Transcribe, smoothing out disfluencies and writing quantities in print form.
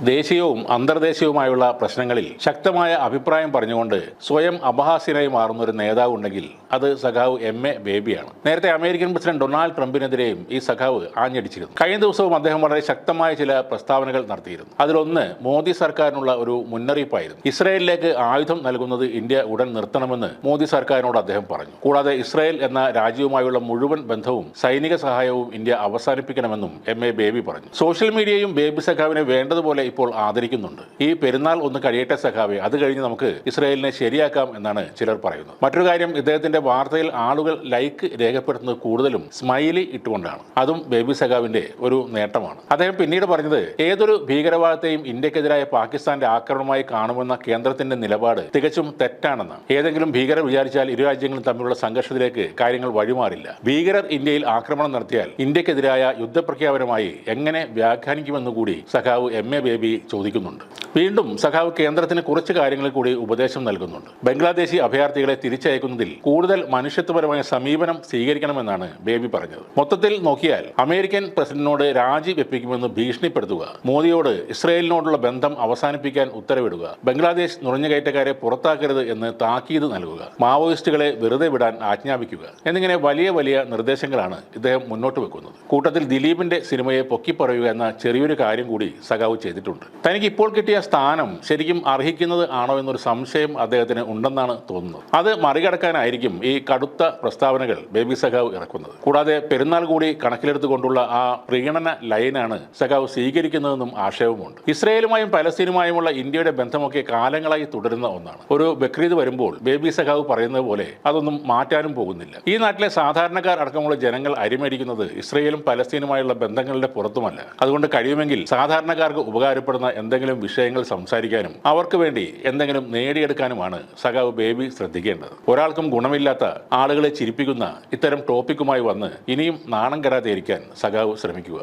ദേശീയവും അന്തർദേശീയവുമായുള്ള പ്രശ്നങ്ങളിൽ ശക്തമായ അഭിപ്രായം പറഞ്ഞുകൊണ്ട് സ്വയം അപഹാസ്യനായി മാറുന്ന ഒരു നേതാവ് ഉണ്ടെങ്കിൽ അത് സഖാവ് എം.എ. ബേബിയാണ്. നേരത്തെ അമേരിക്കൻ പ്രസിഡന്റ് ഡൊണാൾഡ് ട്രംപിനെതിരെയും ഈ സഖാവ് ആഞ്ഞടിച്ചിരുന്നു. കഴിഞ്ഞ ദിവസവും അദ്ദേഹം വളരെ ശക്തമായ ചില പ്രസ്താവനകൾ നടത്തിയിരുന്നു. അതിലൊന്ന് മോദി സർക്കാരിനുള്ള ഒരു മുന്നറിയിപ്പായിരുന്നു. ഇസ്രായേലിലേക്ക് ആയുധം നൽകുന്നത് ഇന്ത്യ ഉടൻ നിർത്തണമെന്ന് മോദി സർക്കാരിനോട് അദ്ദേഹം പറഞ്ഞു. കൂടാതെ ഇസ്രായേൽ എന്ന രാജ്യവുമായുള്ള മുഴുവൻ ബന്ധവും സൈനിക സഹായവും ഇന്ത്യ അവസാനിപ്പിക്കണമെന്നും എം.എ. ബേബി പറഞ്ഞു. സോഷ്യൽ മീഡിയയും ബേബി സഖാവിനെ വേണ്ടതുപോലെ ഇപ്പോൾ ആദരിക്കുന്നുണ്ട്. ഈ പെരുന്നാൾ ഒന്ന് കഴിയട്ടെ സഖാവെ, അത് കഴിഞ്ഞ് നമുക്ക് ഇസ്രായേലിനെ ശരിയാക്കാം എന്നാണ് ചിലർ പറയുന്നത്. മറ്റൊരു കാര്യം, ഇദ്ദേഹത്തിന്റെ വാർത്തയിൽ ആളുകൾ ലൈക്ക് രേഖപ്പെടുത്തുന്നത് കൂടുതലും സ്മൈലി ഇട്ടുകൊണ്ടാണ്. അതും ബേബി സഖാവിന്റെ ഒരു നേട്ടമാണ്. അദ്ദേഹം പിന്നീട് പറഞ്ഞത്, ഏതൊരു ഭീകരവാദത്തെയും ഇന്ത്യക്കെതിരായ പാകിസ്ഥാന്റെ ആക്രമണമായി കാണുമെന്ന കേന്ദ്രത്തിന്റെ നിലപാട് തികച്ചും തെറ്റാണെന്ന്. ഏതെങ്കിലും ഭീകരർ വിചാരിച്ചാൽ ഇരു രാജ്യങ്ങളും തമ്മിലുള്ള സംഘർഷത്തിലേക്ക് കാര്യങ്ങൾ വഴിമാറില്ല. ഭീകരർ ഇന്ത്യയിൽ ആക്രമണം നടത്തിയാൽ ഇന്ത്യക്കെതിരായ യുദ്ധപ്രഖ്യാപനമായി എങ്ങനെ വ്യാഖ്യാനിക്കുമെന്ന് കൂടി സഖാവ് എം.എ. ബേബി ചോദിക്കുന്നുണ്ട്. വീണ്ടും സഖാവ് കേന്ദ്രത്തിന് കുറച്ച് കാര്യങ്ങളിൽ കൂടി ഉപദേശം നൽകുന്നുണ്ട്. ബംഗ്ലാദേശി അഭയാർത്ഥികളെ തിരിച്ചയക്കുന്നതിൽ കൂടുതൽ മനുഷ്യത്വപരമായ സമീപനം സ്വീകരിക്കണമെന്നാണ് ബേബി പറഞ്ഞത്. മൊത്തത്തിൽ നോക്കിയാൽ അമേരിക്കൻ പ്രസിഡന്റിനോട് രാജി വെപ്പിക്കുമെന്ന് ഭീഷണിപ്പെടുത്തുക, മോദിയോട് ഇസ്രായേലിനോടുള്ള ബന്ധം അവസാനിപ്പിക്കാൻ ഉത്തരവിടുക, ബംഗ്ലാദേശ് നുഴഞ്ഞുകയറ്റക്കാരെ പുറത്താക്കരുത് എന്ന് താക്കീത് നൽകുക, മാവോയിസ്റ്റുകളെ വെറുതെ വിടാൻ ആജ്ഞാപിക്കുക എന്നിങ്ങനെ വലിയ വലിയ നിർദ്ദേശങ്ങളാണ് ഇദ്ദേഹം മുന്നോട്ട് വെക്കുന്നത്. കൂട്ടത്തിൽ ദിലീപിന്റെ സിനിമയെ പൊക്കിപ്പറയുക എന്ന ചെറിയൊരു കാര്യം കൂടി സഖാവ് ചെയ്തിട്ടുണ്ട്. തനിക്ക് ഇപ്പോൾ കിട്ടിയ സ്ഥാനം ശരിക്കും അർഹിക്കുന്നത് ആണോ എന്നൊരു സംശയം അദ്ദേഹത്തിന് ഉണ്ടെന്നാണ് തോന്നുന്നത്. അത് മറികടക്കാനായിരിക്കും ഈ കടുത്ത പ്രസ്താവനകൾ ബേബി സഖാവ് ഇറക്കുന്നത്. കൂടാതെ പെരുന്നാൾ കൂടി കണക്കിലെടുത്തുകൊണ്ടുള്ള ആ പ്രീണന ലൈനാണ് സഖാവ് സ്വീകരിക്കുന്നതെന്നും ആക്ഷേപമുണ്ട്. ഇസ്രായേലുമായും പലസ്തീനുമായുമുള്ള ഇന്ത്യയുടെ ബന്ധമൊക്കെ കാലങ്ങളായി തുടരുന്ന ഒന്നാണ്. ഒരു ബക്രീദ് വരുമ്പോൾ ബേബി സഖാവ് പറയുന്നത് പോലെ അതൊന്നും മാറ്റാനും പോകുന്നില്ല. ഈ നാട്ടിലെ സാധാരണക്കാർ അടക്കമുള്ള ജനങ്ങൾ അരിമേടിക്കുന്നത് ഇസ്രായേലും പലസ്തീനുമായുള്ള ബന്ധങ്ങളുടെ പുറത്തുമല്ല. അതുകൊണ്ട് കഴിയുമെങ്കിൽ സാധാരണക്കാർക്ക് ഉപകാരപ്പെടുന്ന എന്തെങ്കിലും വിഷയങ്ങൾ സംസാരിക്കാനും അവർക്ക് വേണ്ടി എന്തെങ്കിലും നേടിയെടുക്കാനുമാണ് സഖാവ് ബേബി ശ്രദ്ധിക്കേണ്ടത്. ഒരാൾക്കും ഗുണമില്ലാത്ത ആളുകളെ ചിരിപ്പിക്കുന്ന ഇത്തരം ടോപ്പിക്കുമായി വന്ന് ഇനിയും നാണം കെടാതെ ഇരിക്കാൻ സഖാവ് ശ്രമിക്കുക.